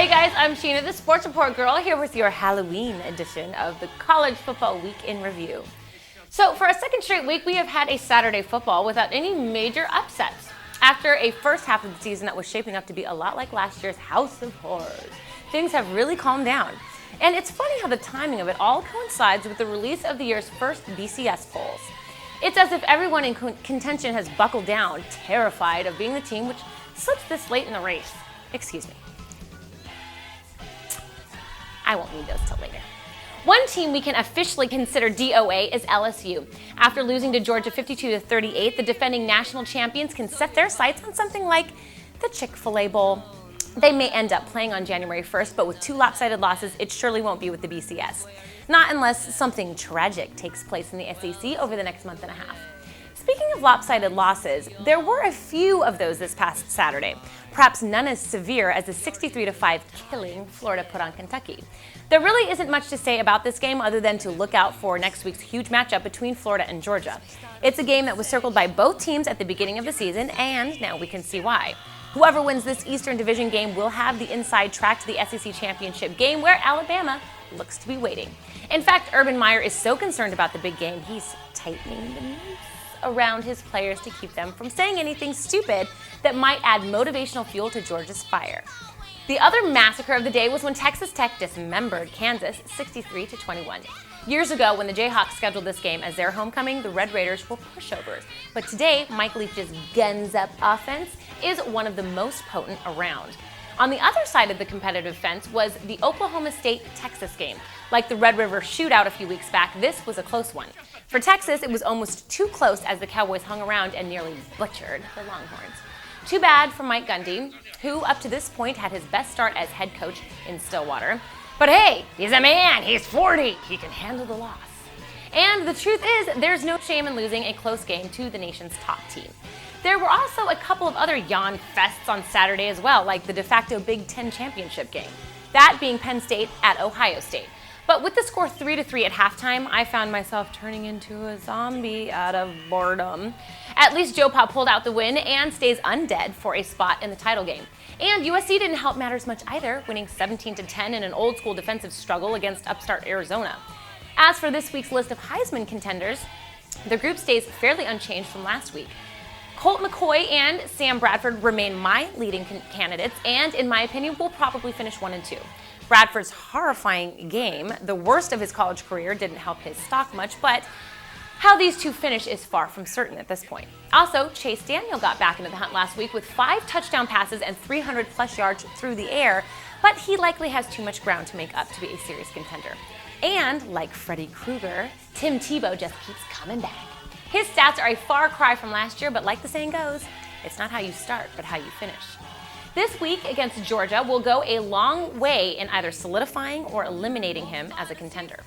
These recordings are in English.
Hey guys, I'm Sheena, the Sports Report Girl, here with your Halloween edition of the College Football Week in Review. So for a second straight week, we have had a Saturday football without any major upsets. After a first half of the season that was shaping up to be a lot like last year's House of Horrors, things have really calmed down. And it's funny how the timing of it all coincides with the release of the year's first BCS polls. It's as if everyone in contention has buckled down, terrified of being the team which slips this late in the race. Excuse me. I won't need those till later. One team we can officially consider DOA is LSU. After losing to Georgia 52-38, the defending national champions can set their sights on something like the Chick-fil-A Bowl. They may end up playing on January 1st, but with two lopsided losses, it surely won't be with the BCS. Not unless something tragic takes place in the SEC over the next month and a half. Speaking of lopsided losses, there were a few of those this past Saturday, perhaps none as severe as the 63-5 killing Florida put on Kentucky. There really isn't much to say about this game other than to look out for next week's huge matchup between Florida and Georgia. It's a game that was circled by both teams at the beginning of the season, and now we can see why. Whoever wins this Eastern Division game will have the inside track to the SEC Championship game where Alabama looks to be waiting. In fact, Urban Meyer is so concerned about the big game, he's tightening the noose around his players to keep them from saying anything stupid that might add motivational fuel to Georgia's fire. The other massacre of the day was when Texas Tech dismembered Kansas 63-21. Years ago, when the Jayhawks scheduled this game as their homecoming, the Red Raiders were pushovers. But today, Mike Leach's guns-up offense is one of the most potent around. On the other side of the competitive fence was the Oklahoma State-Texas game. Like the Red River shootout a few weeks back, this was a close one. For Texas, it was almost too close as the Cowboys hung around and nearly butchered the Longhorns. Too bad for Mike Gundy, who up to this point had his best start as head coach in Stillwater. But hey, he's a man, he's 40, he can handle the loss. And the truth is, there's no shame in losing a close game to the nation's top team. There were also a couple of other yawn fests on Saturday as well, like the de facto Big Ten championship game. That being Penn State at Ohio State. But with the score 3-3 at halftime, I found myself turning into a zombie out of boredom. At least Joe Pa pulled out the win and stays undead for a spot in the title game. And USC didn't help matters much either, winning 17-10 in an old-school defensive struggle against upstart Arizona. As for this week's list of Heisman contenders, the group stays fairly unchanged from last week. Colt McCoy and Sam Bradford remain my leading candidates, and in my opinion, will probably finish 1-2. Bradford's horrifying game, the worst of his college career, didn't help his stock much, but how these two finish is far from certain at this point. Also, Chase Daniel got back into the hunt last week with 5 touchdown passes and 300-plus yards through the air, but he likely has too much ground to make up to be a serious contender. And, like Freddy Krueger, Tim Tebow just keeps coming back. His stats are a far cry from last year, but like the saying goes, it's not how you start, but how you finish. This week against Georgia will go a long way in either solidifying or eliminating him as a contender.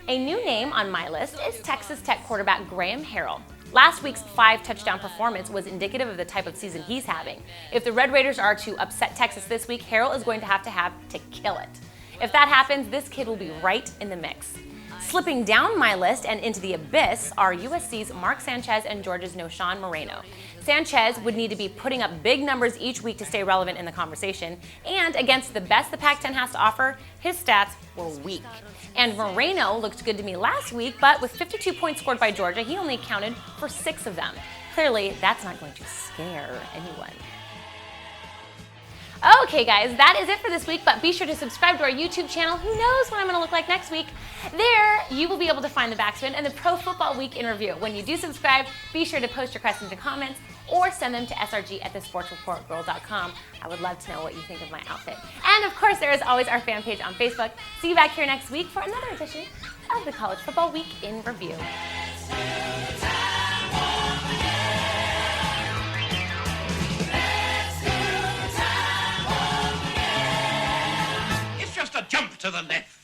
A new name on my list is Texas Tech quarterback Graham Harrell. Last week's 5-touchdown performance was indicative of the type of season he's having. If the Red Raiders are to upset Texas this week, Harrell is going to have to kill it. If that happens, this kid will be right in the mix. Slipping down my list and into the abyss are USC's Mark Sanchez and Georgia's Noshawn Moreno. Sanchez would need to be putting up big numbers each week to stay relevant in the conversation, and against the best the Pac-10 has to offer, his stats were weak. And Moreno looked good to me last week, but with 52 points scored by Georgia, he only accounted for 6 of them. Clearly, that's not going to scare anyone. Okay guys, that is it for this week, but be sure to subscribe to our YouTube channel. Who knows what I'm going to look like next week? There, you will be able to find the backspin and the Pro Football Week in review. When you do subscribe, be sure to post your questions and comments or send them to srg@thesportsreportgirl.com. I would love to know what you think of my outfit. And of course, there is always our fan page on Facebook. See you back here next week for another edition of the College Football Week in review. Jump to the left.